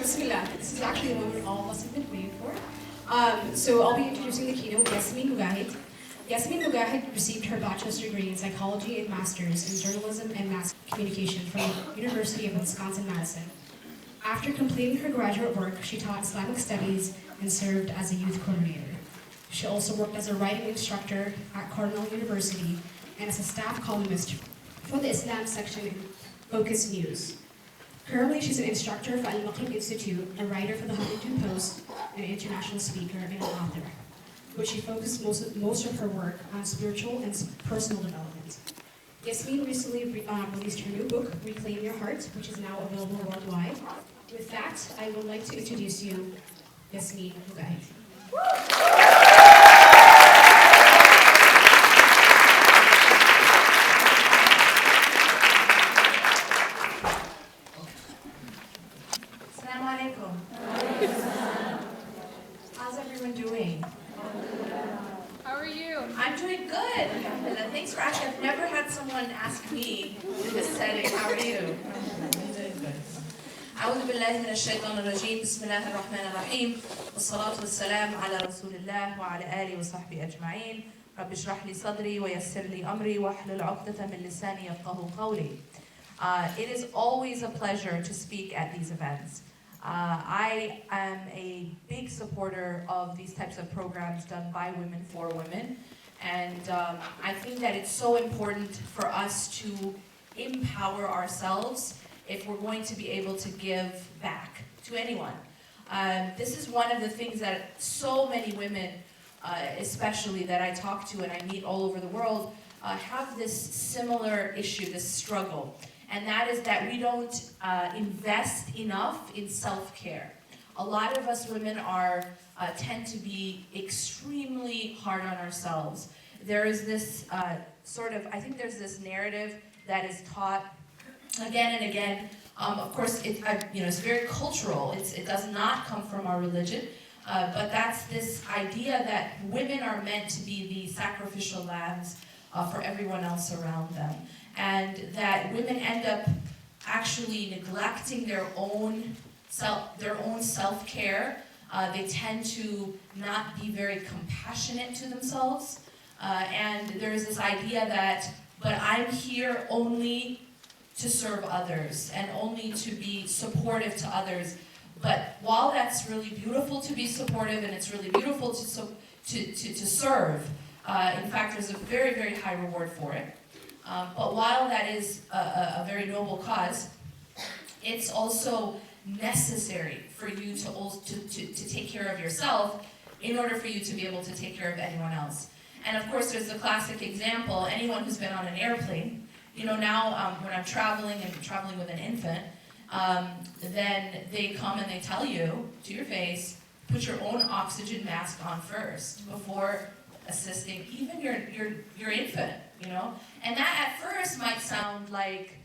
Bismillah, this is actually the moment all of us have been waiting for. So I'll be introducing the keynote, Yasmin Mogahed. Yasmin Mogahed received her bachelor's degree in psychology and master's in journalism and mass communication from the University of Wisconsin-Madison. After completing her graduate work, she taught Islamic studies and served as a youth coordinator. She also worked as a writing instructor at Cornell University and as a staff columnist for the Islam section in Focus News. Currently, she's an instructor for Al-Maghrib Institute, a writer for the Huffington Post, an international speaker, and an author, but she focused most of her work on spiritual and personal development. Yasmin recently released her new book, Reclaim Your Heart, which is now available worldwide. With that, I would like to introduce you, Yasmin Mogahed. How's everyone doing? How are you? I'm doing good. Thanks for asking. I've never had someone ask me in this setting, how are you? I'm doing good. أعوذ بالله من الشيطان الرجيم بسم الله الرحمن الرحيم والصلاة والسلام على رسول الله وعلى آله وصحبه أجمعين رب اشرح لي صدري ويسر لي أمري واحلل عقدة من لساني يفقهوا قولي. It is always a pleasure to speak at these events. I am a big supporter of these types of programs done by women for women, and I think that it's so important for us to empower ourselves if we're going to be able to give back to anyone. This is one of the things that so many women, especially that I talk to and I meet all over the world, have this similar issue, this struggle. And that is that we don't invest enough in self-care. A lot of us women tend to be extremely hard on ourselves. There is this I think there's this narrative that is taught again and again. Of course, it's very cultural. It does not come from our religion, but that's this idea that women are meant to be the sacrificial lambs for everyone else around them. And that women end up actually neglecting their own self-care. They tend to not be very compassionate to themselves. And there's this idea that, but I'm here only to serve others and only to be supportive to others. But while that's really beautiful to be supportive and it's really beautiful to serve, in fact, there's a very, very high reward for it. But while that is a very noble cause, it's also necessary for you to take care of yourself in order for you to be able to take care of anyone else. And of course, there's the classic example, anyone who's been on an airplane, now when I'm traveling and traveling with an infant, then they come and they tell you to your face, put your own oxygen mask on first before assisting even your infant, And that at first might sound like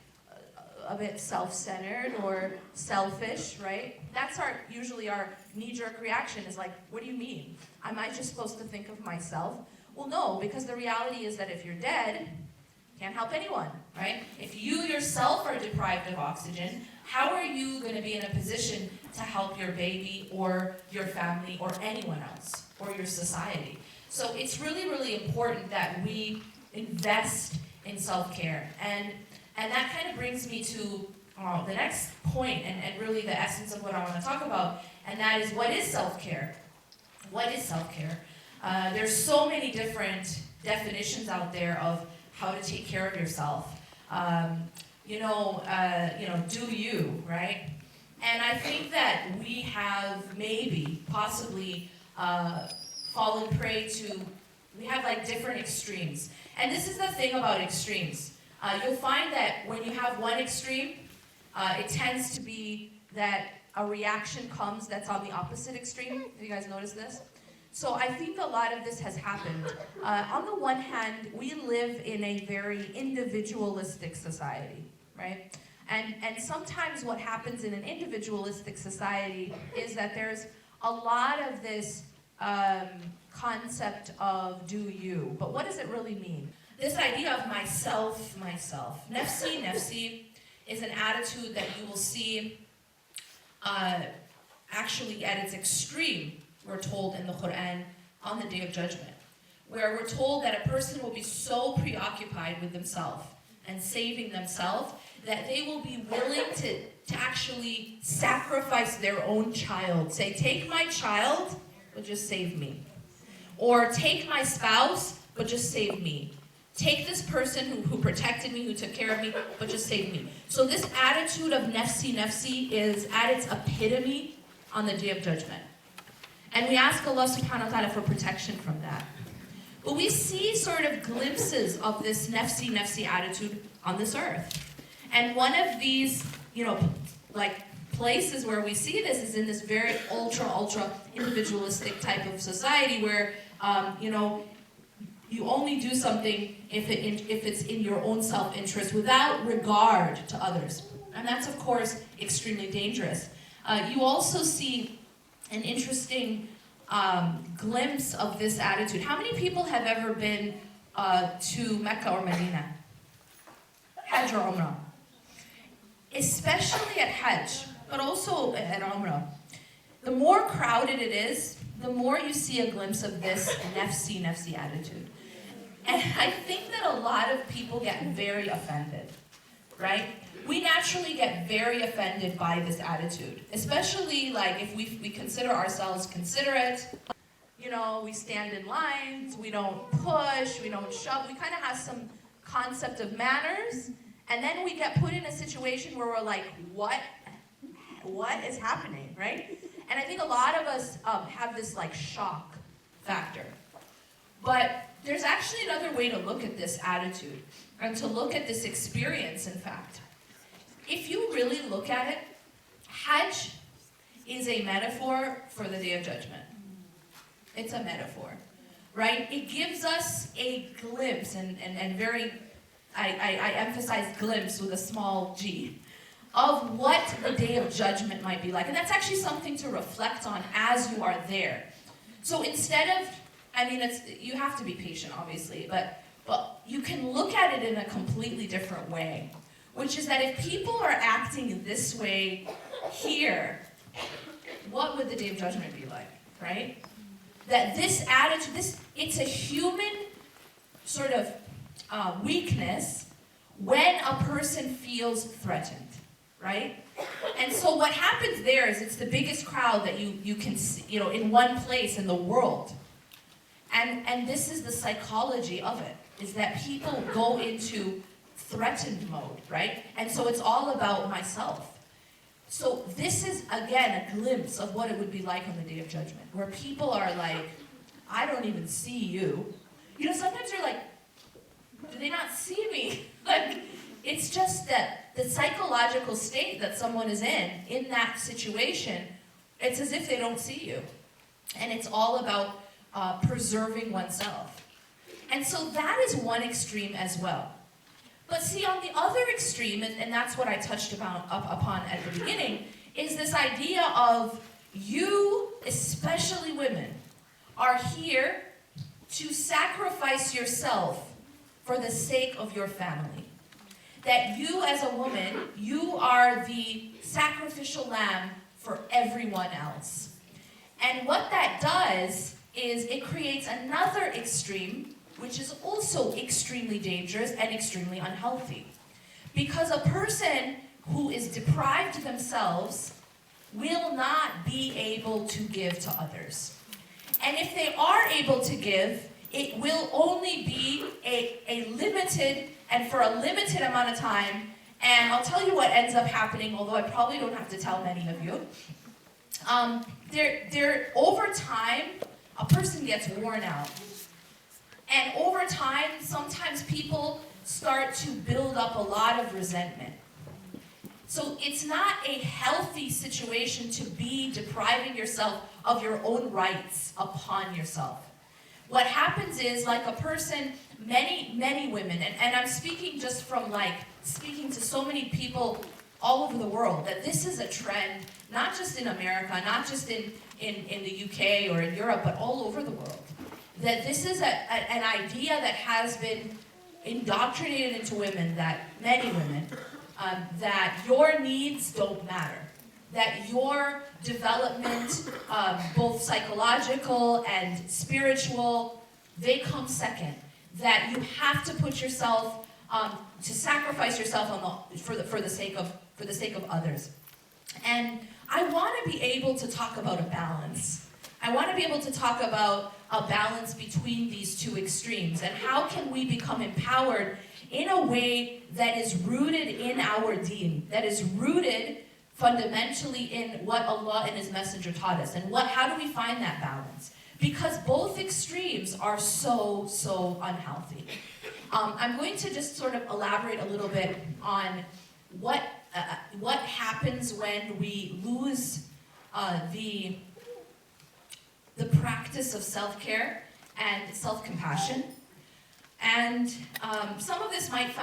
a bit self-centered or selfish, right? That's usually our knee-jerk reaction is like, what do you mean? Am I just supposed to think of myself? Well, no, because the reality is that if you're dead, you can't help anyone, right? If you yourself are deprived of oxygen, how are you going to be in a position to help your baby or your family or anyone else or your society? So it's really, really important that we invest in self-care. And that kind of brings me to the next point and really the essence of what I want to talk about, and that is, what is self-care? What is self-care? There's so many different definitions out there of how to take care of yourself. Do you, right? And I think that we have possibly fallen prey to, we have different extremes. And this is the thing about extremes. You'll find that when you have one extreme, it tends to be that a reaction comes that's on the opposite extreme. Have you guys noticed this? So I think a lot of this has happened. On the one hand, we live in a very individualistic society, right? And sometimes what happens in an individualistic society is that there's a lot of this concept of do you, but what does it really mean? This idea of myself. Nafsi is an attitude that you will see actually at its extreme, we're told in the Quran, on the Day of Judgment, where we're told that a person will be so preoccupied with themselves and saving themselves that they will be willing to actually sacrifice their own child. Say, take my child, but just save me. Or take my spouse, but just save me. Take this person who protected me, who took care of me, but just save me. So this attitude of nafsi is at its epitome on the Day of Judgment. And we ask Allah subhanahu wa ta'ala for protection from that. But we see sort of glimpses of this nafsi attitude on this earth. And one of these, like places where we see this is in this very ultra individualistic type of society where, you only do something if it's in your own self-interest without regard to others. And that's, of course, extremely dangerous. You also see an interesting glimpse of this attitude. How many people have ever been to Mecca or Medina? Hajj or Umrah? Especially at Hajj, but also at Umrah. The more crowded it is, the more you see a glimpse of this nafsi attitude. And I think that a lot of people get very offended, right? We naturally get very offended by this attitude, especially like if we consider ourselves considerate. We stand in lines, we don't push, we don't shove, we kind of have some concept of manners, and then we get put in a situation where we're like, what is happening, right? And I think a lot of us have this like shock factor. But there's actually another way to look at this attitude, and to look at this experience, in fact. If you really look at it, Hajj is a metaphor for the Day of Judgment. It's a metaphor, right? It gives us a glimpse, and very, I emphasize glimpse with a small g, of what the Day of Judgment might be like. And that's actually something to reflect on as you are there. So instead of, you have to be patient, obviously, but you can look at it in a completely different way, which is that if people are acting this way here, what would the Day of Judgment be like, right? That this attitude, it's a human sort of weakness when a person feels threatened, right? And so what happens there is it's the biggest crowd that you can see, in one place in the world. And this is the psychology of it, is that people go into threatened mode, right? And so it's all about myself. So this is, again, a glimpse of what it would be like on the Day of Judgment, where people are like, I don't even see you. Sometimes you're like, do they not see me? Like, it's just that the psychological state that someone is in that situation, it's as if they don't see you. And it's all about preserving oneself. And so that is one extreme as well. But see, on the other extreme, and that's what I touched upon at the beginning, is this idea of you, especially women, are here to sacrifice yourself for the sake of your family. That you as a woman, you are the sacrificial lamb for everyone else. And what that does is it creates another extreme, which is also extremely dangerous and extremely unhealthy. Because a person who is deprived themselves will not be able to give to others. And if they are able to give, it will only be a limited, and for a limited amount of time. And I'll tell you what ends up happening, although I probably don't have to tell many of you. Over time, a person gets worn out. And over time, sometimes people start to build up a lot of resentment. So it's not a healthy situation to be depriving yourself of your own rights upon yourself. What happens is, like a person, many women, and I'm speaking just from speaking to so many people all over the world, that this is a trend, not just in America, not just in the UK or in Europe, but all over the world. That this is an idea that has been indoctrinated into women, that many women, that your needs don't matter. that your development, both psychological and spiritual, they come second. That you have to put yourself, to sacrifice yourself for the sake of others. And I want to be able to talk about a balance. I want to be able to talk about a balance between these two extremes, and how can we become empowered in a way that is rooted in our deen, that is rooted fundamentally in what Allah and His Messenger taught us. And how do we find that balance? Because both extremes are so unhealthy. I'm going to just sort of elaborate a little bit on what happens when we lose the practice of self-care and self-compassion. And some of this might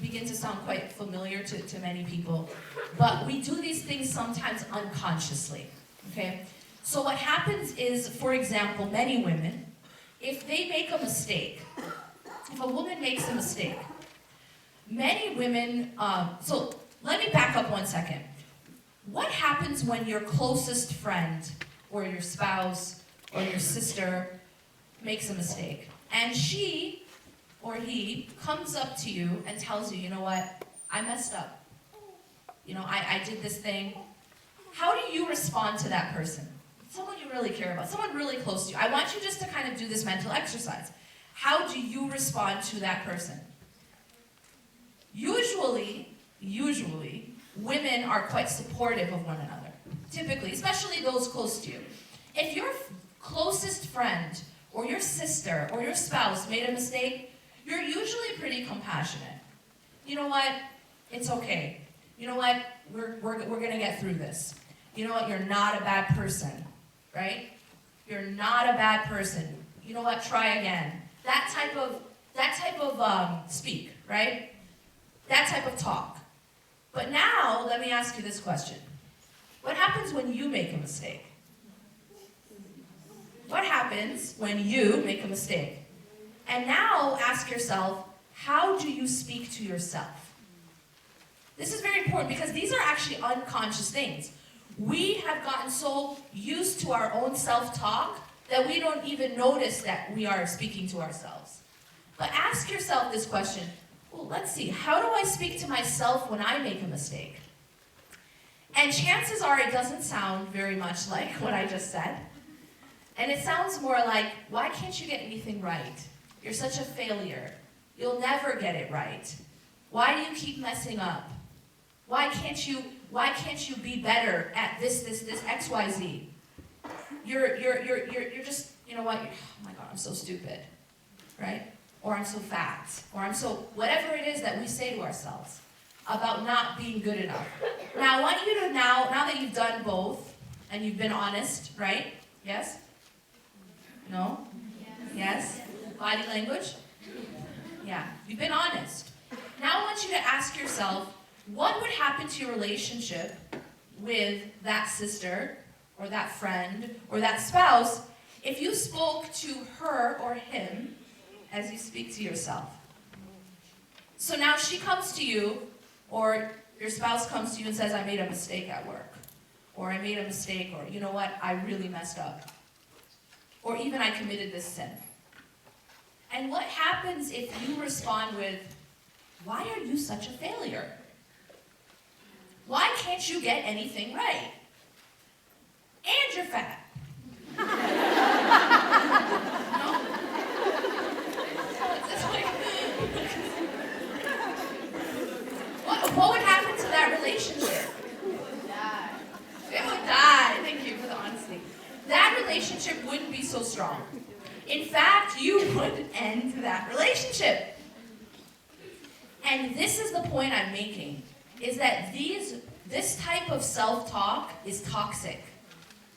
begin to sound quite familiar to many people, but we do these things sometimes unconsciously, okay? So what happens is, for example, many women, if they make a mistake, if a woman makes a mistake, many women, so let me back up 1 second. What happens when your closest friend, or your spouse, or your sister makes a mistake, and she or he comes up to you and tells you, you know what, I messed up. You know, I did this thing. How do you respond to that person? Someone you really care about, someone really close to you. I want you just to kind of do this mental exercise. How do you respond to that person? Usually, women are quite supportive of one another. Typically, especially those close to you. If your closest friend, or your sister, or your spouse made a mistake, you're usually pretty compassionate. You know what? It's okay. You know what? We're gonna get through this. You know what? You're not a bad person, right? You're not a bad person. You know what? Try again. That type of speak, right? That type of talk. But now, let me ask you this question. What happens when you make a mistake? What happens when you make a mistake? And now ask yourself, how do you speak to yourself? This is very important because these are actually unconscious things. We have gotten so used to our own self-talk that we don't even notice that we are speaking to ourselves. But ask yourself this question. Well, let's see, how do I speak to myself when I make a mistake? And chances are it doesn't sound very much like what I just said. And it sounds more like, why can't you get anything right? You're such a failure. You'll never get it right. Why do you keep messing up? Why can't you be better at this, X, Y, Z? You're just, you know what? Oh my God, I'm so stupid, right? Or I'm so fat, or I'm so, whatever it is that we say to ourselves about not being good enough. Now I want you to now that you've done both, and you've been honest, right? Yes? No? Yes? Body language? Yeah, you've been honest. Now I want you to ask yourself, what would happen to your relationship with that sister, or that friend, or that spouse, if you spoke to her or him as you speak to yourself? So now she comes to you, or your spouse comes to you and says, I made a mistake at work, or I made a mistake, or you know what, I really messed up, or even I committed this sin. And what happens if you respond with, why are you such a failure? Why can't you get anything right? And you're fat. No? It's like, what would happen to that relationship? It would die. Thank you for the honesty. That relationship wouldn't be so strong. In fact, you would end that relationship. And this is the point I'm making, is that this type of self-talk is toxic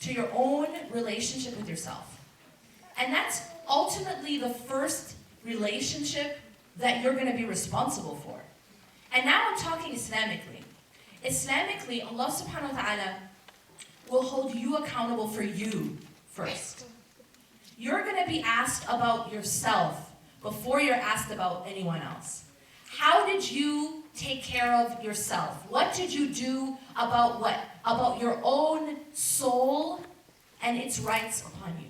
to your own relationship with yourself. And that's ultimately the first relationship that you're going to be responsible for. And now I'm talking Islamically. Islamically, Allah subhanahu wa ta'ala will hold you accountable for you first. You're going to be asked about yourself before you're asked about anyone else. How did you take care of yourself? What did you do about what? About your own soul and its rights upon you.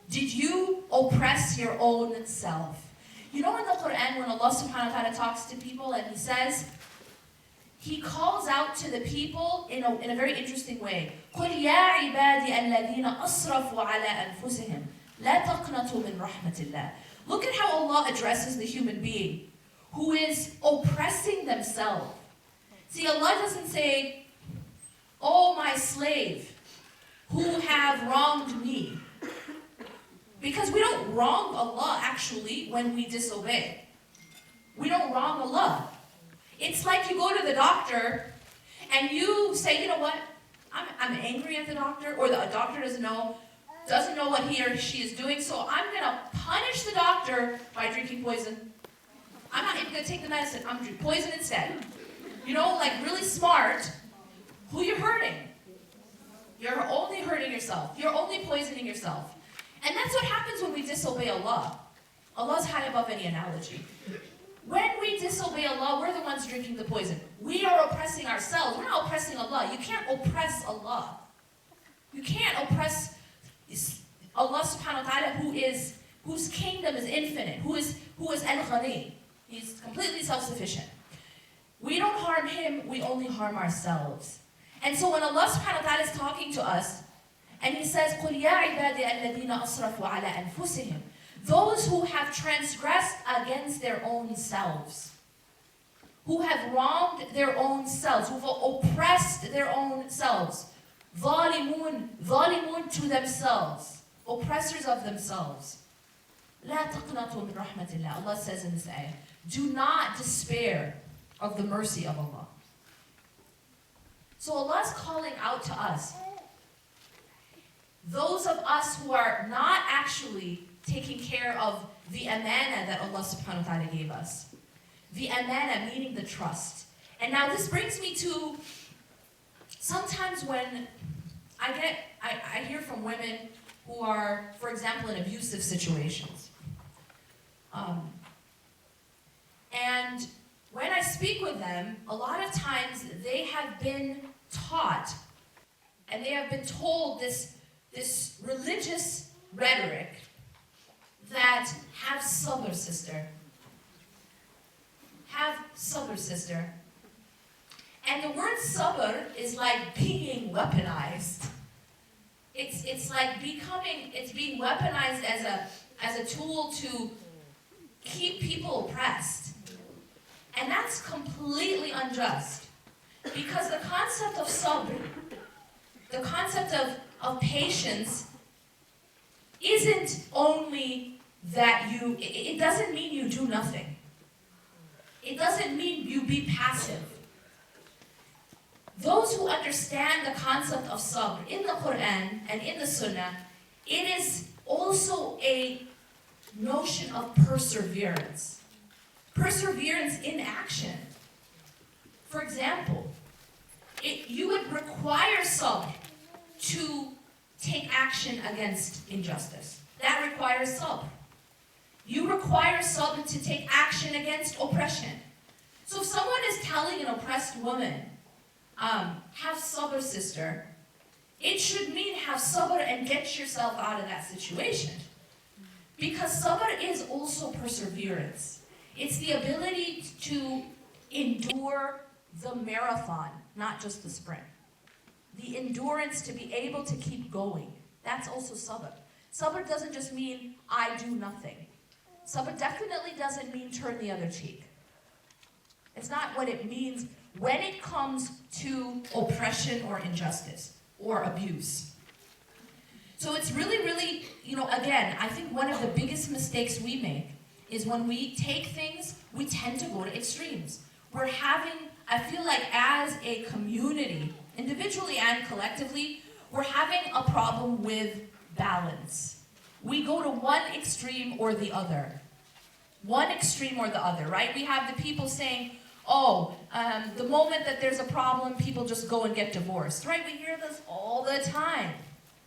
Did you oppress your own self? You know in the Quran when Allah subhanahu wa ta'ala talks to people and He says, He calls out to the people in a very interesting way. قُلْ يَا عِبَادِ الَّذِينَ أَصْرَفُوا عَلَىٰ أَنفُسِهِمْ لَا تَقْنَطُوا مِنْ رَحْمَةِ اللَّهِ. Look at how Allah addresses the human being who is oppressing themselves. See, Allah doesn't say, "Oh, my slave, who have wronged me." Because we don't wrong Allah, actually, when we disobey. We don't wrong Allah. It's like you go to the doctor, and you say, you know what, I'm angry at the doctor, or the doctor doesn't know what he or she is doing, so I'm going to punish the doctor by drinking poison. I'm not even going to take the medicine. I'm going to drink poison instead. You know, like really smart. Who you're hurting? You're only hurting yourself. You're only poisoning yourself. And that's what happens when we disobey Allah. Allah's high above any analogy. When we disobey Allah, we're the ones drinking the poison. We are oppressing ourselves. We're not oppressing Allah. You can't oppress Allah. You can't oppress Allah subhanahu wa ta'ala whose kingdom is infinite, who is al-Ghani. He's completely self-sufficient. We don't harm Him, we only harm ourselves. And so when Allah subhanahu wa ta'ala is talking to us, and He says, قُلْ يَا عِبَادِ الَّذِينَ أَصْرَفُوا عَلَىٰ أَنفُسِهِمْ, those who have transgressed against their own selves, who have wronged their own selves, who have oppressed their own selves, ظالمون to themselves, oppressors of themselves. لَا تَقْنَطُوا مِنْ رَحْمَةِ اللَّهِ. Allah says in this ayah, do not despair of the mercy of Allah. So Allah is calling out to us, those of us who are not actually taking care of the amana that Allah subhanahu wa ta'ala gave us. The amana meaning the trust. And now this brings me to sometimes when I hear from women who are, for example, in abusive situations. And when I speak with them, a lot of times they have been taught and they have been told this religious rhetoric that have sabr, sister. Have sabr, sister. And the word sabr is like being weaponized. It's like being weaponized as a tool to keep people oppressed. And that's completely unjust. Because the concept of sabr, the concept of patience, isn't only that it doesn't mean you do nothing. It doesn't mean you be passive. Those who understand the concept of sabr in the Quran and in the Sunnah, it is also a notion of perseverance. Perseverance in action. For example, you would require sabr to take action against injustice. That requires sabr. You require sabr to take action against oppression. So if someone is telling an oppressed woman, have sabr, sister, it should mean have sabr and get yourself out of that situation. Because sabr is also perseverance. It's the ability to endure the marathon, not just the sprint. The endurance to be able to keep going. That's also sabr. Sabr doesn't just mean I do nothing. Sabr definitely doesn't mean turn the other cheek. It's not what it means when it comes to oppression or injustice or abuse. So it's really, really, again, I think one of the biggest mistakes we make is when we take things, we tend to go to extremes. I feel like as a community, individually and collectively, we're having a problem with balance. We go to one extreme or the other. One extreme or the other, right? We have the people saying, the moment that there's a problem, people just go and get divorced, right? We hear this all the time.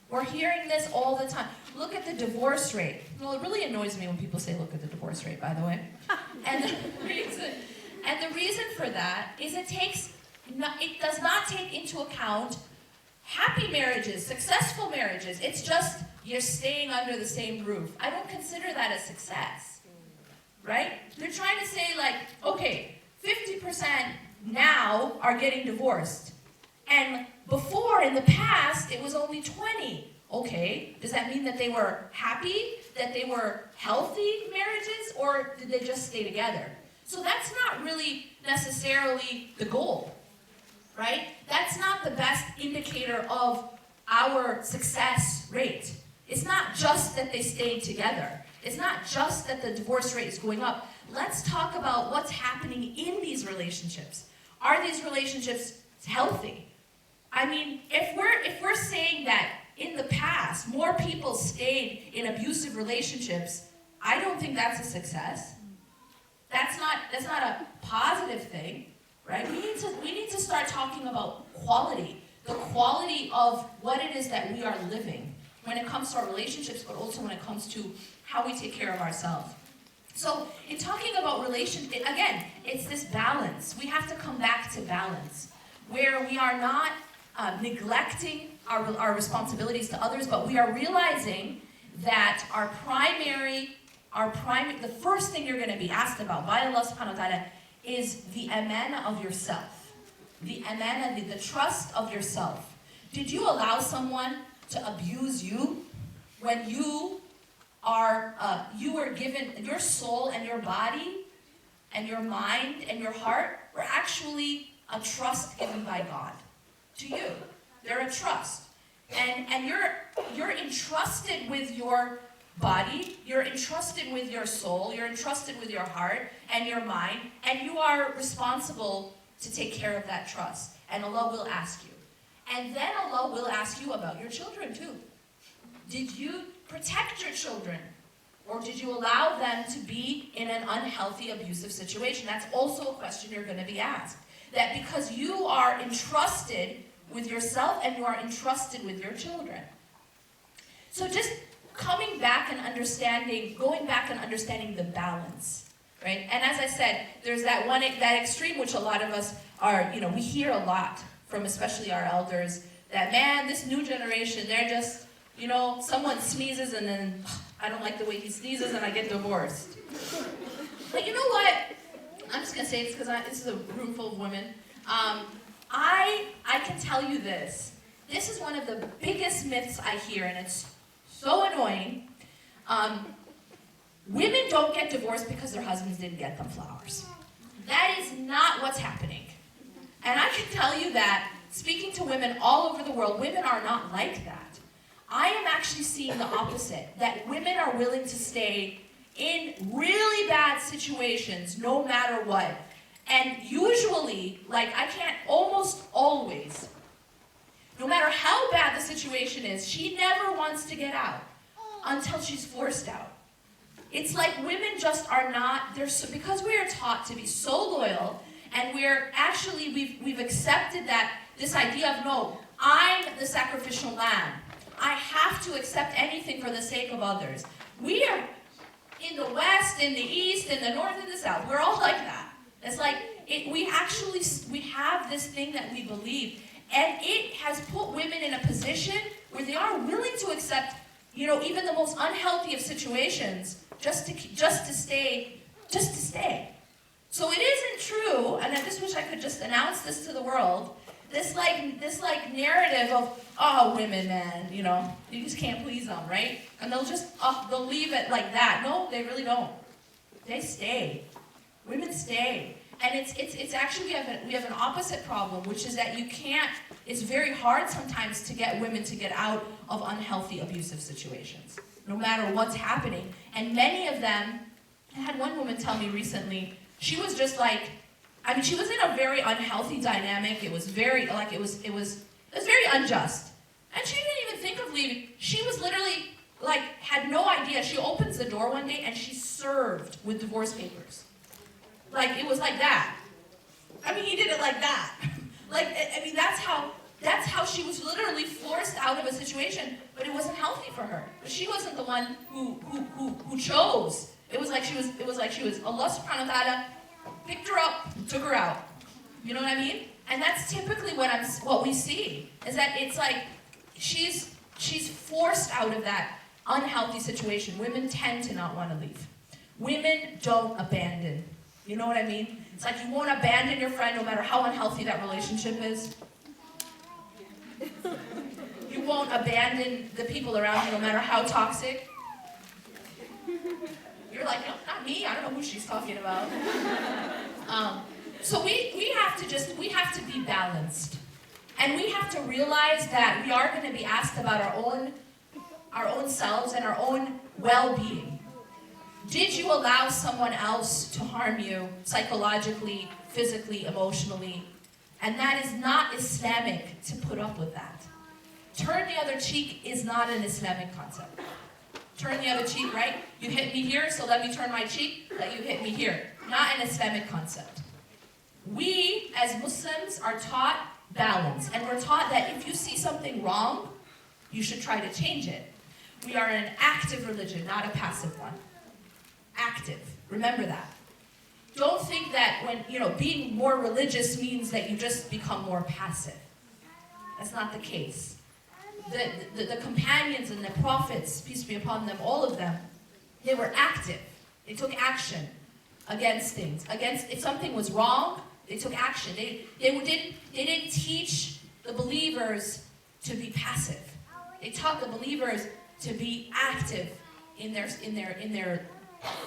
We're hearing this all the time. Look at the divorce rate. Well, it really annoys me when people say, look at the divorce rate, by the way. And the reason for that is it takes It does not take into account happy marriages, successful marriages. It's just you're staying under the same roof. I don't consider that a success, right? They're trying to say like, okay, 50% now are getting divorced. And before, in the past, it was only 20. Okay, does that mean that they were happy, that they were healthy marriages, or did they just stay together? So that's not really necessarily the goal, right? That's not the best indicator of our success rate. It's not just that they stayed together. It's not just that the divorce rate is going up. Let's talk about what's happening in these relationships. Are these relationships healthy? I mean, if we're saying that in the past more people stayed in abusive relationships, I don't think that's a success. That's not a positive thing, right? We need to start talking about quality, the quality of what it is that we are living when it comes to our relationships, but also when it comes to how we take care of ourselves. So in talking about relationship, again, it's this balance. We have to come back to balance, where we are not neglecting our responsibilities to others, but we are realizing that the first thing you're going to be asked about by Allah subhanahu wa ta'ala is the amana of yourself. The amana, the trust of yourself. Did you allow someone to abuse you when you were given your soul and your body and your mind and your heart were actually a trust given by God to you? They're a trust. And you're entrusted with your body, you're entrusted with your soul, you're entrusted with your heart and your mind, and you are responsible to take care of that trust. And Allah will ask you. And then Allah will ask you about your children too. Did you protect your children? Or did you allow them to be in an unhealthy, abusive situation? That's also a question you're going to be asked. That because you are entrusted with yourself and you are entrusted with your children. So just going back and understanding the balance, right? And as I said, there's that extreme which a lot of us are, we hear a lot from especially our elders, that man, this new generation, they're just, someone sneezes and then, I don't like the way he sneezes and I get divorced. But you know what? I'm just going to say this because this is a room full of women. I can tell you this. This is one of the biggest myths I hear, and it's so annoying. Women don't get divorced because their husbands didn't get them flowers. That is not what's happening. And I can tell you that, speaking to women all over the world, women are not like that. I am actually seeing the opposite, that women are willing to stay in really bad situations no matter what. And usually, almost always, no matter how bad the situation is, she never wants to get out until she's forced out. It's like women just are not, because we are taught to be so loyal, and we've accepted that, this idea of, no, I'm the sacrificial lamb. I have to accept anything for the sake of others. We are in the West, in the East, in the North, and the South. We're all like that. It's like, we have this thing that we believe, and it has put women in a position where they are willing to accept, even the most unhealthy of situations, just to stay. So it isn't true, and I just wish I could just announce this to the world, this narrative of, women, man, you just can't please them, right? And they'll leave it like that. No, they really don't. They stay. Women stay. And it's actually, we have an opposite problem, which is that it's very hard sometimes to get women to get out of unhealthy, abusive situations, no matter what's happening. And many of them, I had one woman tell me recently, she was just she was in a very unhealthy dynamic. It was very, it was very unjust. And she didn't even think of leaving. She was literally, had no idea. She opens the door one day and she's served with divorce papers. It was like that. He did it like that. That's how she was literally forced out of a situation, but it wasn't healthy for her. But she wasn't the one who chose. It was like she was Allah subhanahu wa ta'ala picked her up and took her out. You know what I mean? And that's typically what we see, is that it's like she's forced out of that unhealthy situation. Women tend to not want to leave. Women don't abandon. You know what I mean? It's like you won't abandon your friend no matter how unhealthy that relationship is. You won't abandon the people around you no matter how toxic. You're like, no, not me. I don't know who she's talking about. So we have to be balanced. And we have to realize that we are going to be asked about our own selves and our own well-being. Did you allow someone else to harm you psychologically, physically, emotionally? And that is not Islamic to put up with that. Turn the other cheek is not an Islamic concept. Turn the other cheek, right? You hit me here, so let me turn my cheek, let you hit me here. Not an Islamic concept. We, as Muslims, are taught balance. And we're taught that if you see something wrong, you should try to change it. We are an active religion, not a passive one. Active. Remember that. Don't think that being more religious means that you just become more passive. That's not the case. The companions and the prophets, peace be upon them, all of them, they were active. They took action against things. If something was wrong, they took action. They didn't teach the believers to be passive. They taught the believers to be active in their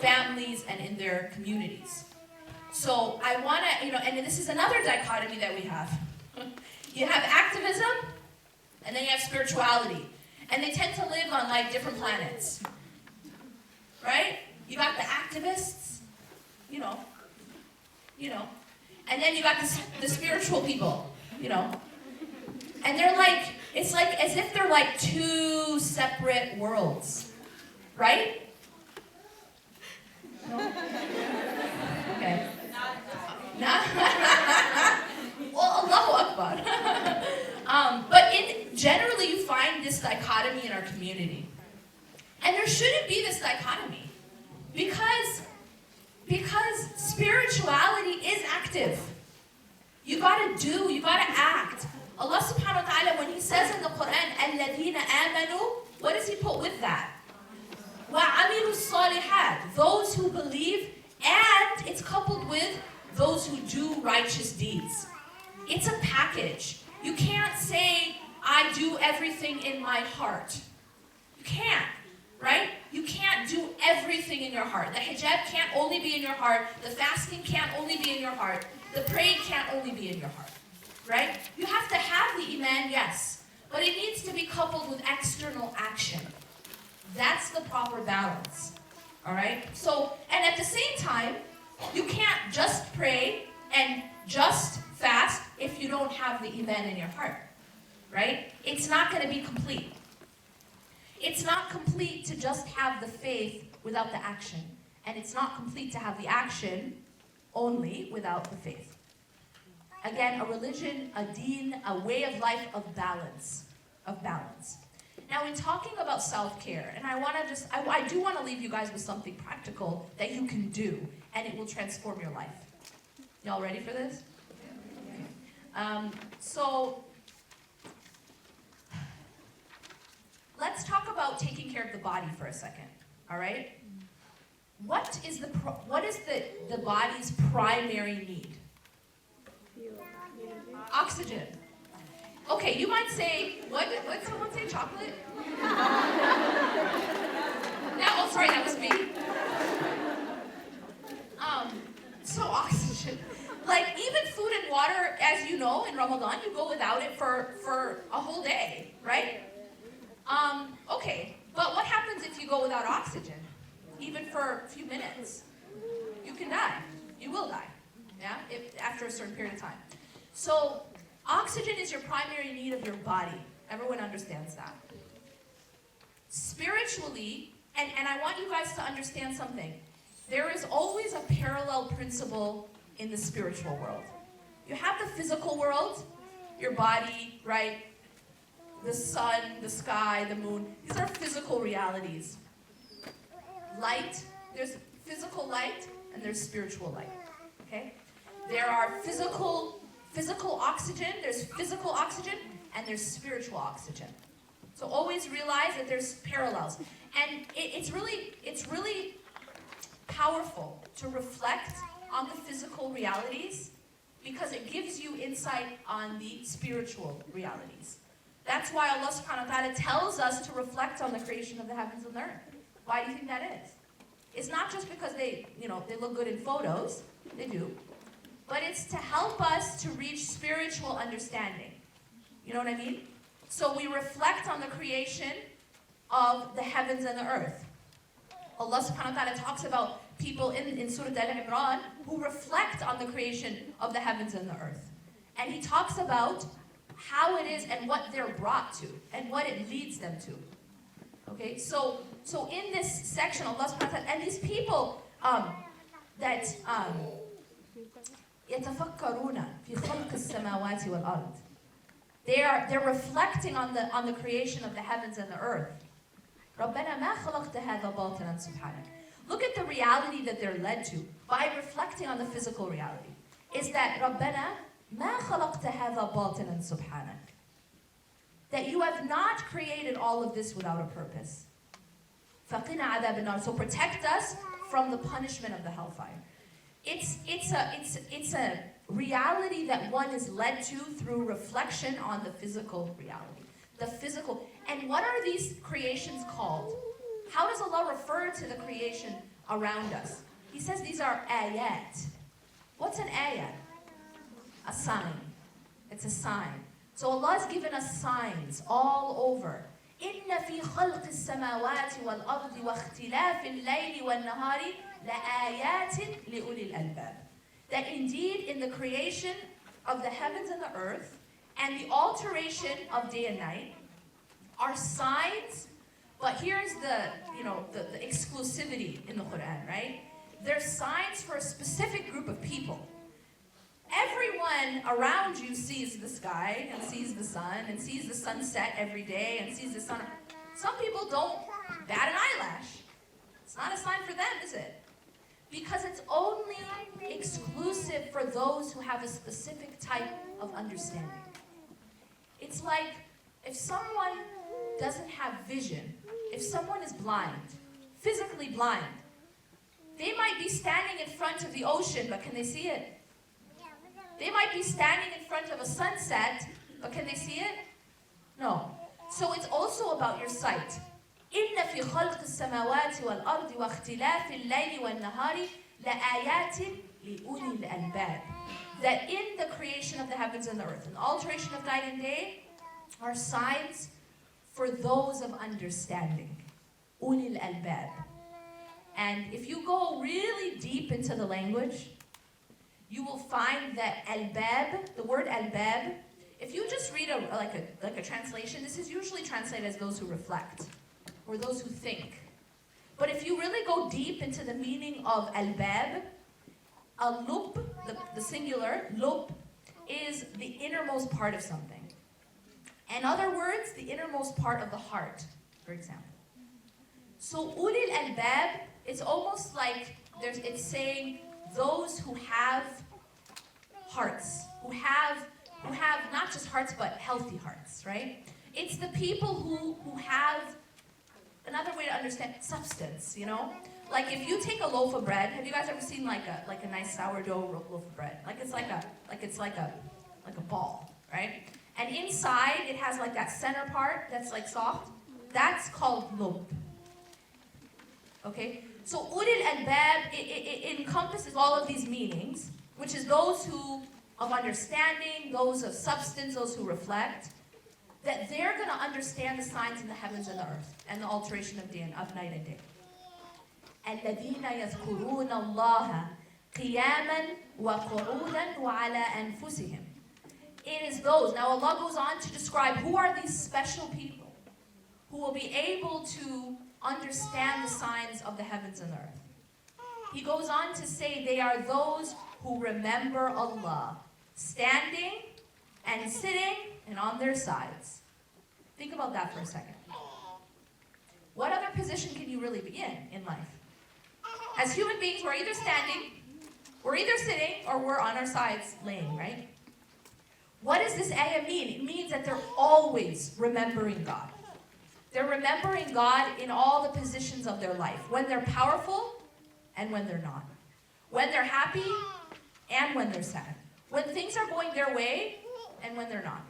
families and in their communities. So I want to, and this is another dichotomy that we have. You have activism, and then you have spirituality. And they tend to live on like different planets. Right? You got the activists, and then you got the spiritual people, And they're like, it's like as if they're like two separate worlds. Right? No? Okay. Well, Allahu Akbar. But generally you find this dichotomy in our community. And there shouldn't be this dichotomy. Because spirituality is active. You gotta do, you gotta act. Allah subhanahu wa ta'ala, when He says in the Quran, الَّذِينَ آمَنُوا, what does He put with that? وَعَمِلُوا الصَّالِحَاتِ, those who believe, and it's coupled with those who do righteous deeds. It's a package. You can't say, I do everything in my heart. You can't, right? You can't do everything in your heart. The hijab can't only be in your heart. The fasting can't only be in your heart. The praying can't only be in your heart, right? You have to have the iman, yes, but it needs to be coupled with external action. That's the proper balance, all right? So, and at the same time, you can't just pray and just fast if you don't have the iman in your heart, right? It's not going to be complete. It's not complete to just have the faith without the action. And it's not complete to have the action only without the faith. Again, a religion, a deen, a way of life of balance. Now, in talking about self-care, and I do want to leave you guys with something practical that you can do, and it will transform your life. Y'all ready for this? So, let's talk about taking care of the body for a second, all right? What is the body's primary need? Oxygen. Okay, you might say, what did someone say, chocolate? Oh, sorry, that was me. So oxygen. Like even food and water, as you know, in Ramadan, you go without it for a whole day, right? Okay, but what happens if you go without oxygen? Even for a few minutes? You can die. You will die, yeah, after a certain period of time. So oxygen is your primary need of your body. Everyone understands that. Spiritually, and I want you guys to understand something. There is always a parallel principle in the spiritual world. You have the physical world, your body, right? The sun, the sky, the moon. These are physical realities. Light, there's physical light and there's spiritual light, okay? There are physical physical oxygen, and there's spiritual oxygen. So always realize that there's parallels. And it's really powerful to reflect on the physical realities because it gives you insight on the spiritual realities. That's why Allah subhanahu wa ta'ala tells us to reflect on the creation of the heavens and the earth. Why do you think that is? It's not just because they look good in photos, they do, but it's to help us to reach spiritual understanding. You know what I mean? So we reflect on the creation of the heavens and the earth. Allah subhanahu wa ta'ala talks about people in Surah Al-Imran who reflect on the creation of the heavens and the earth. And he talks about how it is and what they're brought to and what it leads them to. Okay, so in this section, Allah subhanahu wa ta'ala, and these people that يتفكرون في خلق السماوات والأرض. They're reflecting on the creation of the heavens and the earth. ربنا ما خلقت هذا باطلا سبحانك. Look at the reality that they're led to by reflecting on the physical reality. Is that ربنا ما خلقت هذا باطلا سبحانك. That you have not created all of this without a purpose. فقنا عذاب النار. So protect us from the punishment of the hellfire. It's a reality that one is led to through reflection on the physical reality. The physical. And what are these creations called? How does Allah refer to the creation around us? He says these are ayat. What's an ayat? A sign. It's a sign. So Allah has given us signs all over. إِنَّ فِي خَلْقِ السَّمَاوَاتِ وَالْأَرْضِ وَاخْتِلَافِ اللَّيْلِ وَالنَّهَارِ لَآيَاتٍ لِأُولِي الْأَلْبَابِ. That indeed in the creation of the heavens and the earth and the alteration of day and night are signs, but here's the exclusivity in the Quran, right? They're signs for a specific group of people. Everyone around you sees the sky and sees the sun and sees the sunset every day and sees the sun. Some people don't bat an eyelash. It's not a sign for them, is it? Because it's only exclusive for those who have a specific type of understanding. It's like if someone doesn't have vision, if someone is blind, physically blind, they might be standing in front of the ocean, but can they see it? They might be standing in front of a sunset, but can they see it? No. So it's also about your sight. إِنَّ فِي خَلْقِ السَّمَاوَاتِ وَالْأَرْضِ وَاخْتِلَافِ اللَّيْلِ وَالنَّهَارِ لَآيَاتٍ لِأُولِي الْأَلْبَابِ. That in the creation of the heavens and the earth, and the alteration of night and day, are signs for those of understanding. أُولِي الْأَلْبَابِ. And if you go really deep into the language, you will find that albab, the word albab, if you just read a translation, this is usually translated as those who reflect or those who think. But if you really go deep into the meaning of albab, al-lub, the singular, lub, is the innermost part of something. In other words, the innermost part of the heart, for example. So ulil albab, it's almost like it's saying those who have hearts, who have not just hearts but healthy hearts, right? It's the people who have another way to understand substance, Like if you take a loaf of bread, have you guys ever seen like a nice sourdough loaf of bread? It's like a ball, right? And inside it has like that center part that's like soft. That's called lub. Okay? So ulil albab, it encompasses all of these meanings, which is those who of understanding, those of substance, those who reflect, that they're going to understand the signs in the heavens and the earth and the alteration of night and day. الَّذِينَ يَذْكُرُونَ اللَّهَ قِيَامًا وَقُعُودًا وَعَلَى أَنفُسِهِمْ. It is those. Now Allah goes on to describe who are these special people who will be able to understand the signs of the heavens and the earth. He goes on to say they are those who remember Allah, standing and sitting and on their sides. Think about that for a second. What other position can you really be in life? As human beings, we're either standing, we're either sitting, or we're on our sides laying, right? What does this ayah mean? It means that they're always remembering God. They're remembering God in all the positions of their life. When they're powerful and when they're not. When they're happy and when they're sad. When things are going their way and when they're not.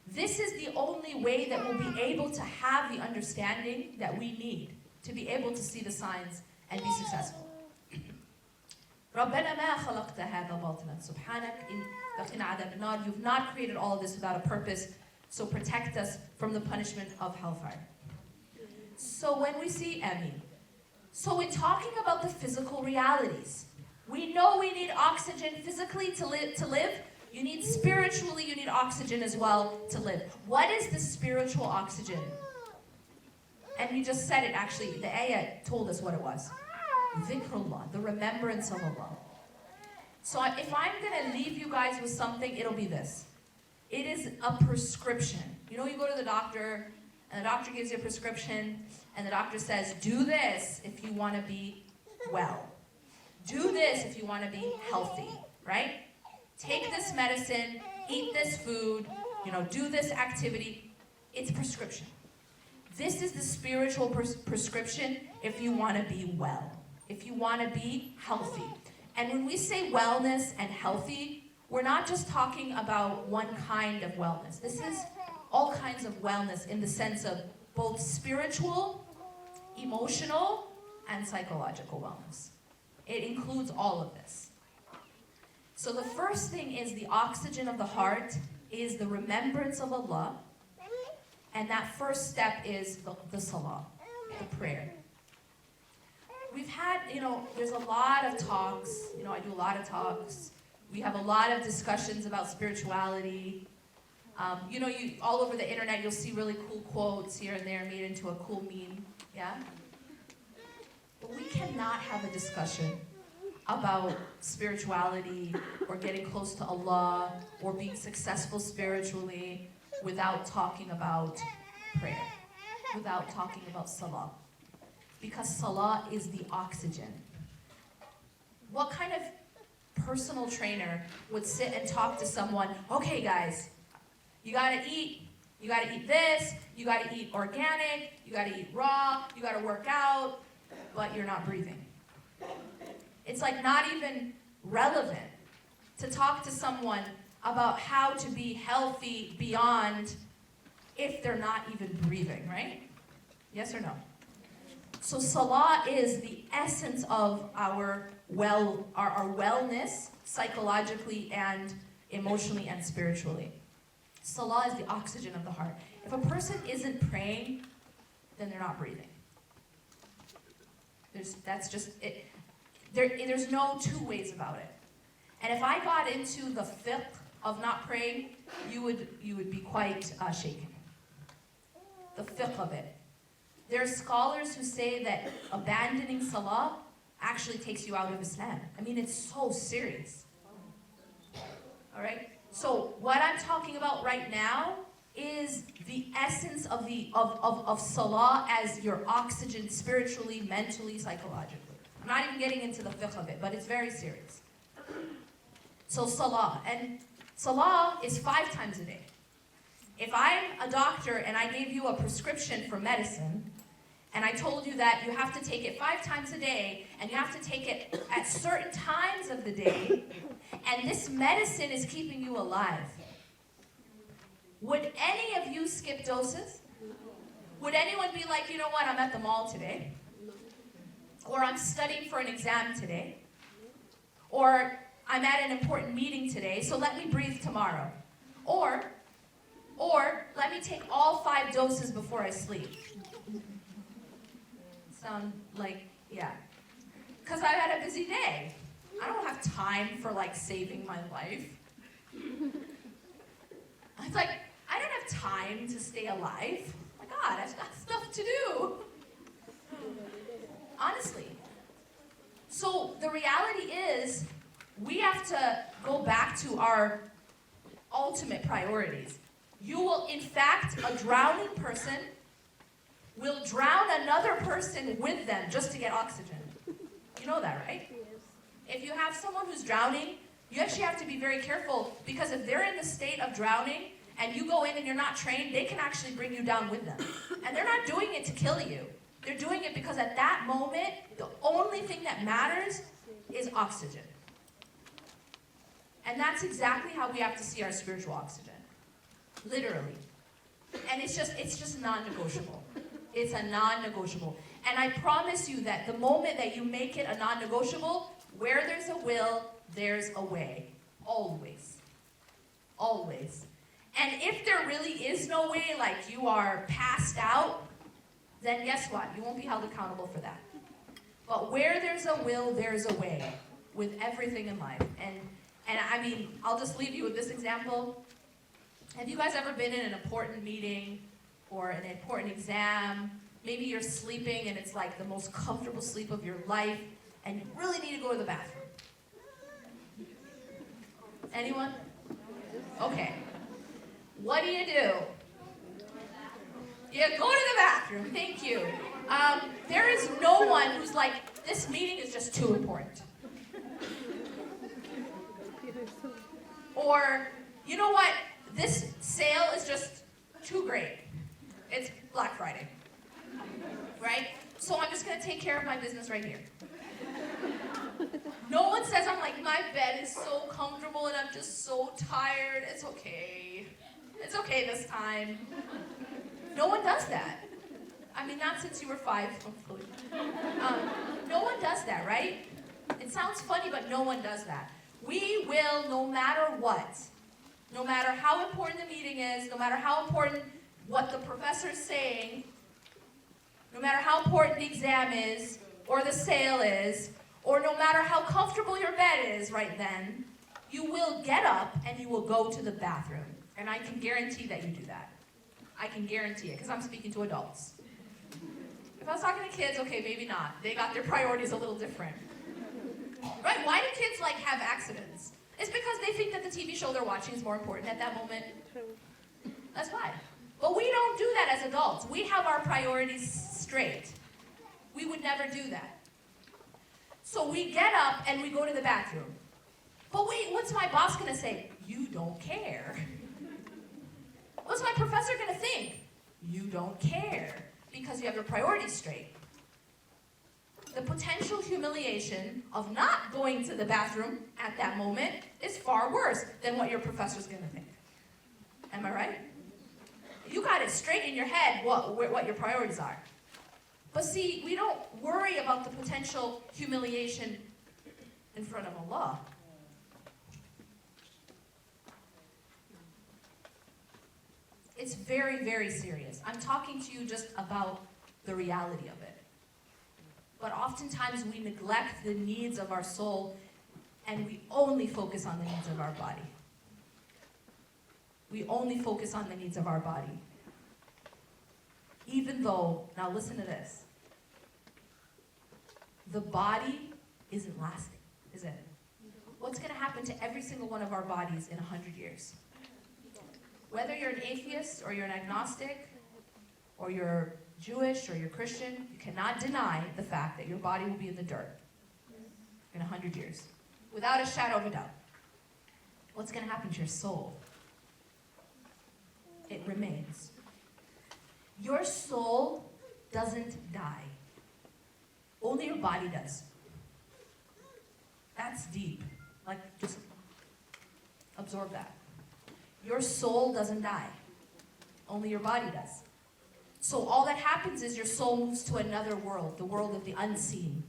This is the only way that we'll be able to have the understanding that we need to be able to see the signs and be successful. رَبَّنَا مَا خَلَقْتَ هَذَا بَاطِلًا سُبْحَانَكَ إِنَّكَ عَذَابَ النَّارِ. You've not created all of this without a purpose, so protect us from the punishment of hellfire. So when we see Amin, so in talking about the physical realities, we know we need oxygen physically to live. You need spiritually, you need oxygen as well to live. What is the spiritual oxygen? And we just said it actually, the ayah told us what it was. Dhikrullah, the remembrance of Allah. So if I'm going to leave you guys with something, it'll be this. It is a prescription. You know, you go to the doctor, and the doctor gives you a prescription, and the doctor says, do this if you want to be well. Do this if you want to be healthy, right? Take this medicine, eat this food, do this activity. It's a prescription. This is the spiritual prescription if you want to be well, if you want to be healthy. And when we say wellness and healthy, we're not just talking about one kind of wellness. This is all kinds of wellness in the sense of both spiritual, emotional, and psychological wellness. It includes all of this. So the first thing is the oxygen of the heart is the remembrance of Allah. And that first step is the salah, the prayer. We've had, there's a lot of talks. I do a lot of talks. We have a lot of discussions about spirituality. You all over the internet, you'll see really cool quotes here and there made into a cool meme. Yeah? But we cannot have a discussion about spirituality or getting close to Allah or being successful spiritually without talking about prayer, without talking about salah. Because salah is the oxygen. What kind of personal trainer would sit and talk to someone, okay guys, you gotta eat this, you gotta eat organic, you gotta eat raw, you gotta work out, but you're not breathing. It's like not even relevant to talk to someone about how to be healthy beyond if they're not even breathing, right? Yes or no? So salah is the essence of our wellness, psychologically and emotionally and spiritually. Salah is the oxygen of the heart. If a person isn't praying, then they're not breathing. That's just it. There's no two ways about it. And if I got into the fiqh of not praying, you would be quite shaken. The fiqh of it. There are scholars who say that abandoning salah actually takes you out of Islam. I mean, it's so serious. All right? So what I'm talking about right now is the essence of of salah as your oxygen spiritually, mentally, psychologically. I'm not even getting into the fiqh of it, but it's very serious. So salah. And salah is 5 times a day. If I'm a doctor and I gave you a prescription for medicine, and I told you that you have to take it 5 times a day, and you have to take it at certain times of the day, and this medicine is keeping you alive, would any of you skip doses? Would anyone be like, you know what, I'm at the mall today? Or I'm studying for an exam today? Or I'm at an important meeting today, so let me breathe tomorrow. Or let me take all 5 doses before I sleep. Sound like, yeah. Because I've had a busy day. I don't have time for saving my life. It's like, I don't have time to stay alive. My God, I've got stuff to do. Honestly. So the reality is, we have to go back to our ultimate priorities. You will, in fact, a drowning person will drown another person with them just to get oxygen. You know that, right? Yes. If you have someone who's drowning, You actually have to be very careful, because if they're in the state of drowning and you go in and you're not trained, they can actually bring you down with them. And they're not doing it to kill you. They're doing it because at that moment, the only thing that matters is oxygen. And that's exactly how we have to see our spiritual oxygen. Literally. And it's just non-negotiable. It's a non-negotiable. And I promise you that the moment that you make it a non-negotiable, where there's a will, there's a way. Always. Always. And if there really is no way, like you are passed out, then guess what? You won't be held accountable for that. But where there's a will, there's a way. With everything in life. And I mean, I'll just leave you with this example. Have you guys ever been in an important meeting or an important exam? Maybe you're sleeping and it's like the most comfortable sleep of your life and you really need to go to the bathroom. Anyone? Okay. What do? You go to the bathroom. Thank you. There is no one who's like, this meeting is just too important. Or, you know what? This sale is just too great. It's Black Friday. Right? So I'm just going to take care of my business right here. No one says, I'm like, my bed is so comfortable and I'm just so tired. It's okay. It's okay this time. No one does that. I mean, not since you were 5, hopefully. No one does that, right? It sounds funny, but no one does that. We will, no matter what, no matter how important the meeting is, no matter how important what the professor's saying, no matter how important the exam is, or the sale is, or no matter how comfortable your bed is right then, you will get up and you will go to the bathroom. And I can guarantee that you do that. I can guarantee it, because I'm speaking to adults. If I was talking to kids, okay, maybe not. They got their priorities a little different. Right? Why do kids like have accidents? It's because they think that the TV show they're watching is more important at that moment. That's why. But we don't do that as adults. We have our priorities straight. We would never do that. So we get up and we go to the bathroom. But wait, what's my boss going to say? You don't care. What's my professor going to think? You don't care. Because you have your priorities straight. The potential humiliation of not going to the bathroom at that moment is far worse than what your professor's going to think. Am I right? You got it straight in your head what your priorities are. But see, we don't worry about the potential humiliation in front of Allah. It's very, very serious. I'm talking to you just about the reality of it. But oftentimes we neglect the needs of our soul and we only focus on the needs of our body. We only focus on the needs of our body. Even though, now listen to this, the body isn't lasting, is it? What's going to happen to every single one of our bodies in 100 years? Whether you're an atheist or you're an agnostic or you're Jewish or you're Christian, you cannot deny the fact that your body will be in the dirt in 100 years, without a shadow of a doubt. What's going to happen to your soul? It remains. Your soul doesn't die. Only your body does. That's deep. Like, just absorb that. Your soul doesn't die. Only your body does. So all that happens is your soul moves to another world, the world of the unseen.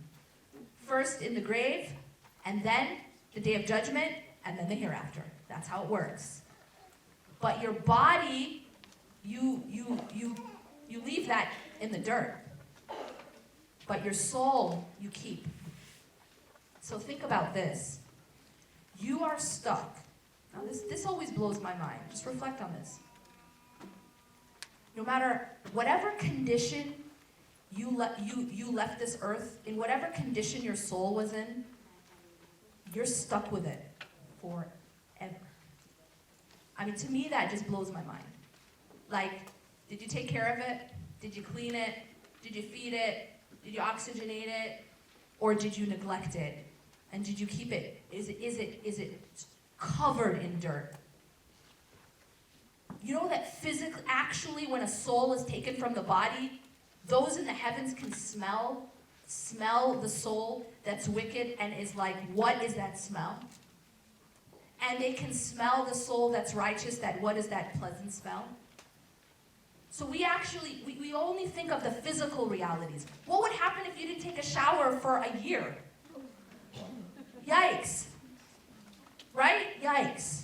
First in the grave, and then the day of judgment, and then the hereafter. That's how it works. But your body, you leave that in the dirt. But your soul, you keep. So think about this. You are stuck. Now this always blows my mind. Just reflect on this. No matter whatever condition you left this earth, in whatever condition your soul was in, you're stuck with it forever. I mean, to me, that just blows my mind. Like, did you take care of it? Did you clean it? Did you feed it? Did you oxygenate it? Or did you neglect it? And did you keep it? Is it covered in dirt? You know that physically, actually, when a soul is taken from the body, those in the heavens can smell the soul that's wicked and is like, what is that smell? And they can smell the soul that's righteous, that what is that pleasant smell? So we only think of the physical realities. What would happen if you didn't take a shower for a year? Yikes. Right? Yikes.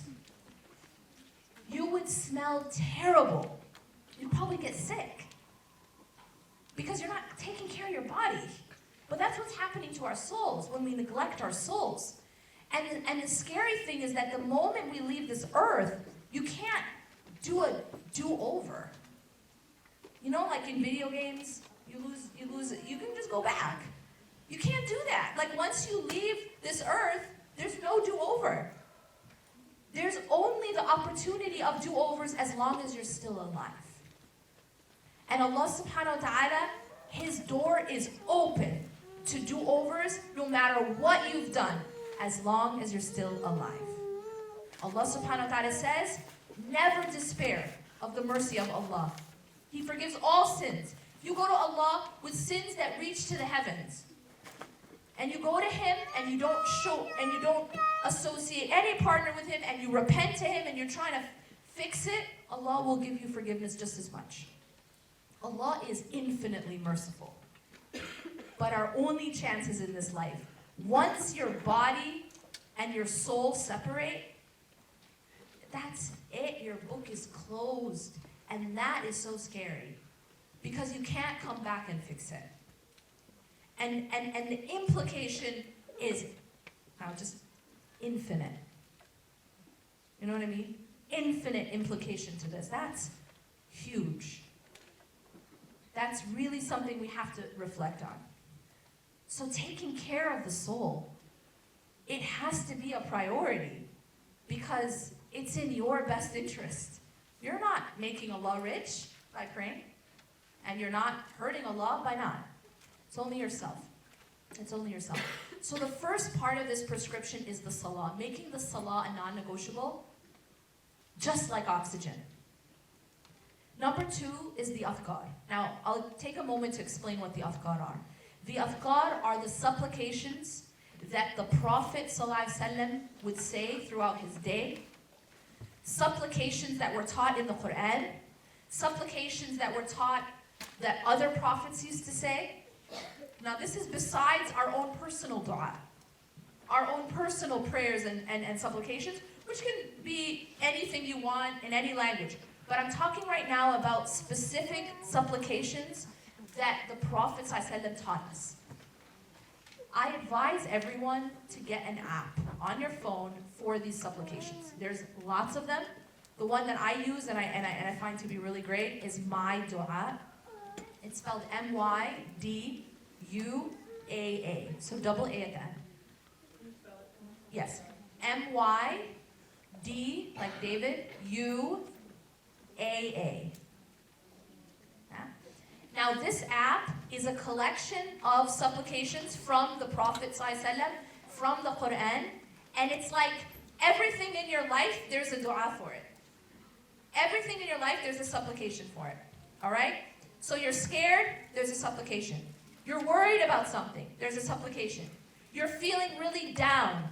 You would smell terrible. You'd probably get sick. Because you're not taking care of your body. But that's what's happening to our souls when we neglect our souls. And the scary thing is that the moment we leave this earth, you can't do a do-over. You know, like in video games, you lose it. You can just go back. You can't do that. Like once you leave this earth, there's no do-over. There's only the opportunity of do-overs as long as you're still alive. And Allah subhanahu wa ta'ala, His door is open to do-overs no matter what you've done, as long as you're still alive. Allah subhanahu wa ta'ala says, never despair of the mercy of Allah. He forgives all sins. You go to Allah with sins that reach to the heavens. And you go to Him and you don't associate any partner with Him, and you repent to Him and you're trying to fix it, Allah will give you forgiveness just as much. Allah is infinitely merciful. But our only chance is in this life. Once your body and your soul separate, that's it. Your book is closed. And that is so scary. Because you can't come back and fix it. And the implication is now just infinite. You know what I mean? Infinite implication to this. That's huge. That's really something we have to reflect on. So taking care of the soul, it has to be a priority because it's in your best interest. You're not making Allah rich by praying, and you're not hurting Allah by not. It's only yourself. It's only yourself. So the first part of this prescription is the salah, making the salah a non-negotiable, just like oxygen. Number 2 is the adhkar. Now, I'll take a moment to explain what the adhkar are. The adhkar are the supplications that the Prophet ﷺ would say throughout his day. Supplications that were taught in the Quran. Supplications that were taught that other prophets used to say. Now this is besides our own personal dua. Our own personal prayers and supplications, which can be anything you want in any language. But I'm talking right now about specific supplications that the Prophet ﷺ taught us. I advise everyone to get an app on your phone for these supplications. There's lots of them. The one that I use and I find to be really great is My Dua. It's spelled MYDUAA. So double A at the end. Yes. MYD, like David, UAA. Now this app is a collection of supplications from the Prophet ﷺ, from the Quran, and it's like everything in your life, there's a dua for it. Everything in your life, there's a supplication for it. All right? So you're scared, there's a supplication. You're worried about something, there's a supplication. You're feeling really down,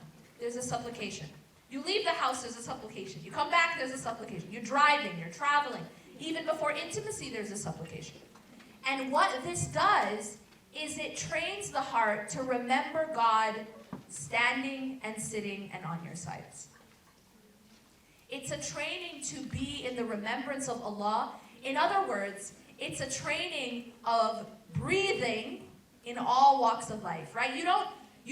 there's a supplication. You leave the house, there's a supplication. You come back, there's a supplication. You're driving, you're traveling. Even before intimacy, there's a supplication. And what this does is it trains the heart to remember God standing and sitting and on your sides. It's a training to be in the remembrance of Allah. In other words, it's a training of breathing in all walks of life, right? You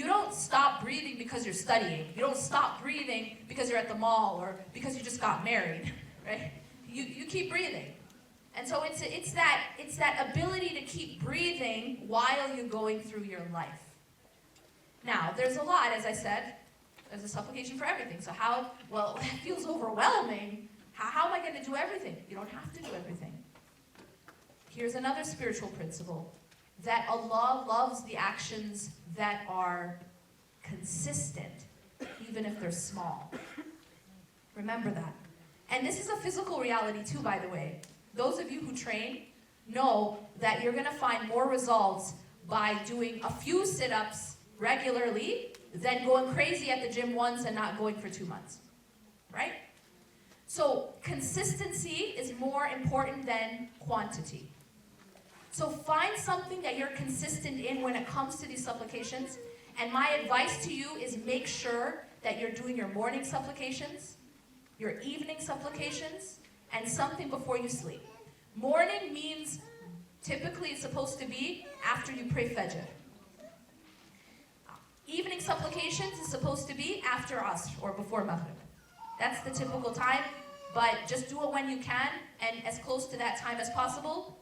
don't stop breathing because you're studying. You don't stop breathing because you're at the mall or because you just got married, right? You keep breathing. And so it's that ability to keep breathing while you're going through your life. Now, there's a lot, as I said. There's a supplication for everything. So it feels overwhelming. How am I going to do everything? You don't have to do everything. Here's another spiritual principle. That Allah loves the actions that are consistent, even if they're small. Remember that. And this is a physical reality too, by the way. Those of you who train know that you're going to find more results by doing a few sit-ups regularly than going crazy at the gym once and not going for 2 months. Right? So consistency is more important than quantity. So find something that you're consistent in when it comes to these supplications. And my advice to you is make sure that you're doing your morning supplications, your evening supplications, and something before you sleep. Morning means typically it's supposed to be after you pray Fajr. Evening supplications is supposed to be after Asr or before Maghrib. That's the typical time, but just do it when you can and as close to that time as possible.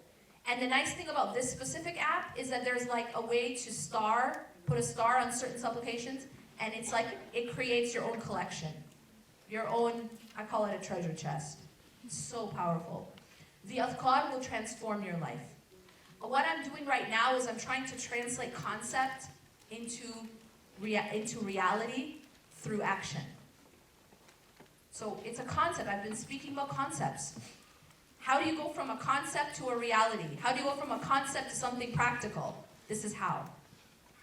And the nice thing about this specific app is that there's like a way to put a star on certain supplications, and it's like it creates your own collection. Your own, I call it a treasure chest. It's so powerful. The adhkar will transform your life. What I'm doing right now is I'm trying to translate concept into reality through action. So it's a concept. I've been speaking about concepts. How do you go from a concept to a reality? How do you go from a concept to something practical? This is how.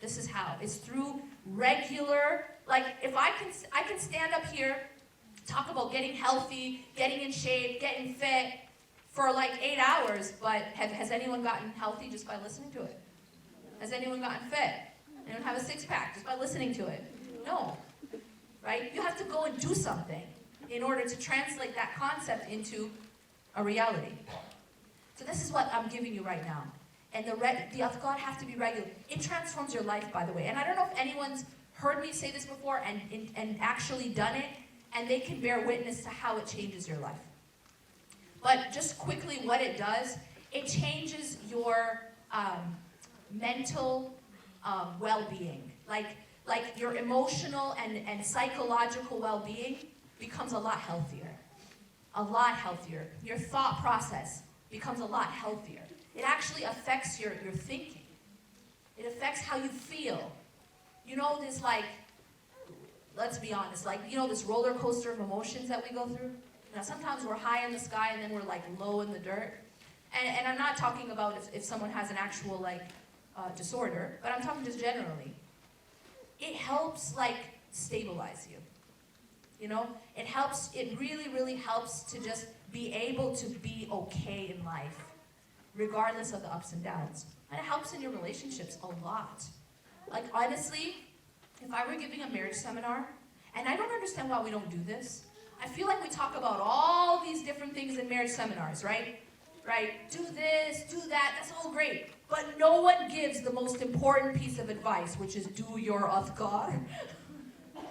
This is how. It's through regular, like if I can stand up here, talk about getting healthy, getting in shape, getting fit for like 8 hours, but has anyone gotten healthy just by listening to it? Has anyone gotten fit? Anyone have a six-pack just by listening to it? No. Right? You have to go and do something in order to translate that concept into a reality. So this is what I'm giving you right now. And the adhkar have to be regular. It transforms your life, by the way. And I don't know if anyone's heard me say this before and actually done it, and they can bear witness to how it changes your life. But just quickly what it does, it changes your mental well-being. Like your emotional and psychological well-being becomes a lot healthier. A lot healthier. Your thought process becomes a lot healthier. It actually affects your thinking. It affects how you feel. You know this, like, let's be honest, like, you know this roller coaster of emotions that we go through? Now sometimes we're high in the sky and then we're like low in the dirt. And I'm not talking about if someone has an actual like disorder, but I'm talking just generally. It helps like stabilize you. You know, it really, really helps to just be able to be okay in life, regardless of the ups and downs. And it helps in your relationships a lot. Like honestly, if I were giving a marriage seminar, and I don't understand why we don't do this, I feel like we talk about all these different things in marriage seminars, right? Right? Do this, do that, that's all great. But no one gives the most important piece of advice, which is do your adhkar.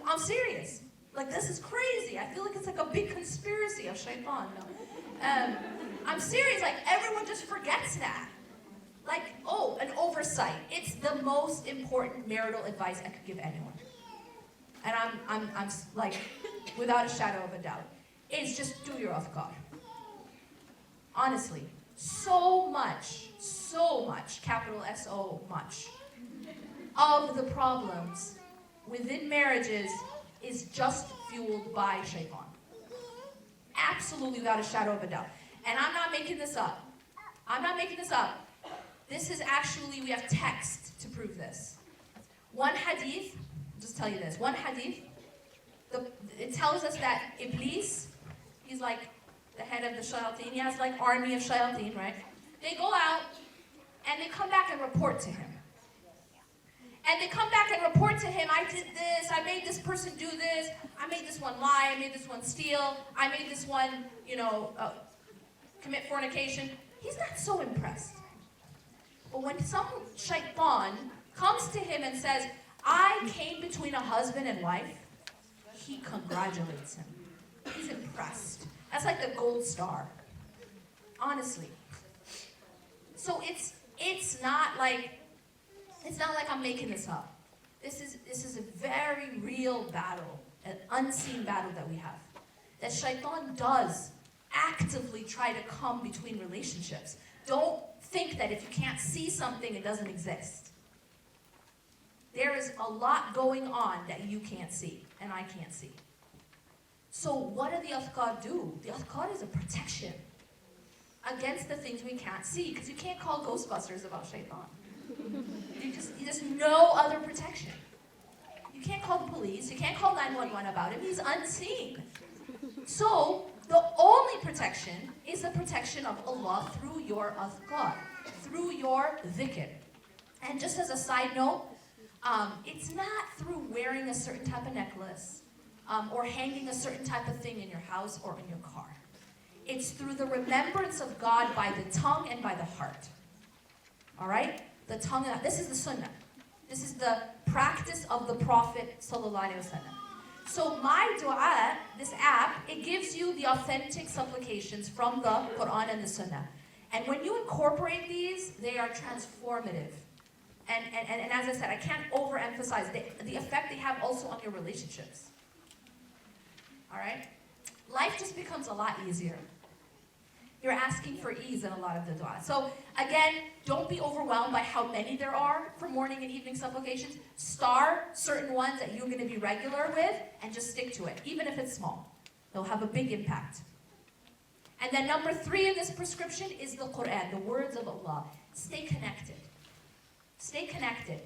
I'm serious. Like, this is crazy. I feel like it's like a big conspiracy of shaitan. No. I'm serious. Like, everyone just forgets that. Like, oh, an oversight. It's the most important marital advice I could give anyone. And I'm like, without a shadow of a doubt. It's just do your adhkar. Honestly. So much, capital S-O, much, of the problems within marriages is just fueled by shaitan. Absolutely, without a shadow of a doubt. And I'm not making this up. This is actually, we have text to prove this. One hadith, I'll just tell you this, one hadith, it tells us that Iblis, he's like the head of the shayateen, he has like army of shayateen, right? They go out and they come back and report to him. And they come back and report to him, I did this, I made this person do this, I made this one lie, I made this one steal, I made this one, commit fornication. He's not so impressed. But when some shaitan comes to him and says, I came between a husband and wife, he congratulates him. He's impressed. That's like the gold star. Honestly. So it's not like I'm making this up. This is a very real battle, an unseen battle that we have. That shaitan does actively try to come between relationships. Don't think that if you can't see something, it doesn't exist. there is a lot going on that you can't see, and I can't see. So what do the adhkar do? The adhkar is a protection against the things we can't see, because you can't call Ghostbusters about shaitan. There's no other protection. You can't call the police, you can't call 911 about him, he's unseen. So, the only protection is the protection of Allah through your adhkar, through your dhikr. And just as a side note, it's not through wearing a certain type of necklace, or hanging a certain type of thing in your house or in your car. It's through the remembrance of God by the tongue and by the heart. Alright? The tongue, this is the sunnah. This is the practice of the Prophet ﷺ. So my dua, this app, it gives you the authentic supplications from the Quran and the Sunnah. And when you incorporate these, they are transformative. And as I said, I can't overemphasize the effect they have also on your relationships. Alright? Life just becomes a lot easier. You're asking for ease in a lot of the dua. So again, don't be overwhelmed by how many there are for morning and evening supplications. Star certain ones that you're going to be regular with and just stick to it, even if it's small. They'll have a big impact. And then number 3 in this prescription is the Quran, the words of Allah. Stay connected. Stay connected.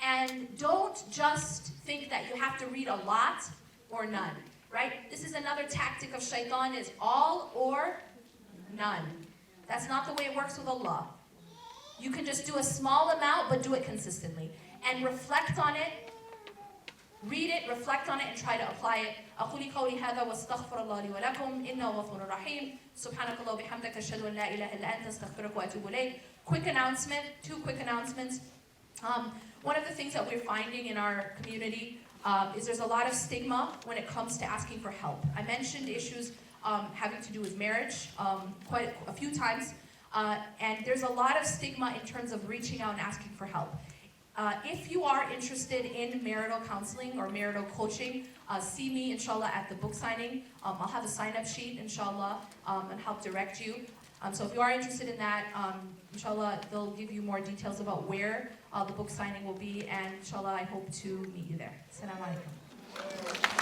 And don't just think that you have to read a lot or none, right? This is another tactic of shaitan, is all or none. That's not the way it works with Allah. You can just do a small amount, but do it consistently. And reflect on it. Read it, reflect on it, and try to apply it. أقول قولي هذا واستغفر الله لي ولكم إنه غفور رحيم سبحانك اللهم وبحمدك أشهد أن لا إله إلا أنت أستغفرك وأتوب إليك. Quick announcement, 2 quick announcements. One of the things that we're finding in our community is there's a lot of stigma when it comes to asking for help. I mentioned issues having to do with marriage quite a few times, and there's a lot of stigma in terms of reaching out and asking for help. If you are interested in marital counseling or marital coaching, see me, inshallah, at the book signing. I'll have a sign-up sheet, inshallah, and help direct you. So if you are interested in that, inshallah, they'll give you more details about where the book signing will be, and inshallah, I hope to meet you there. Assalamu alaikum.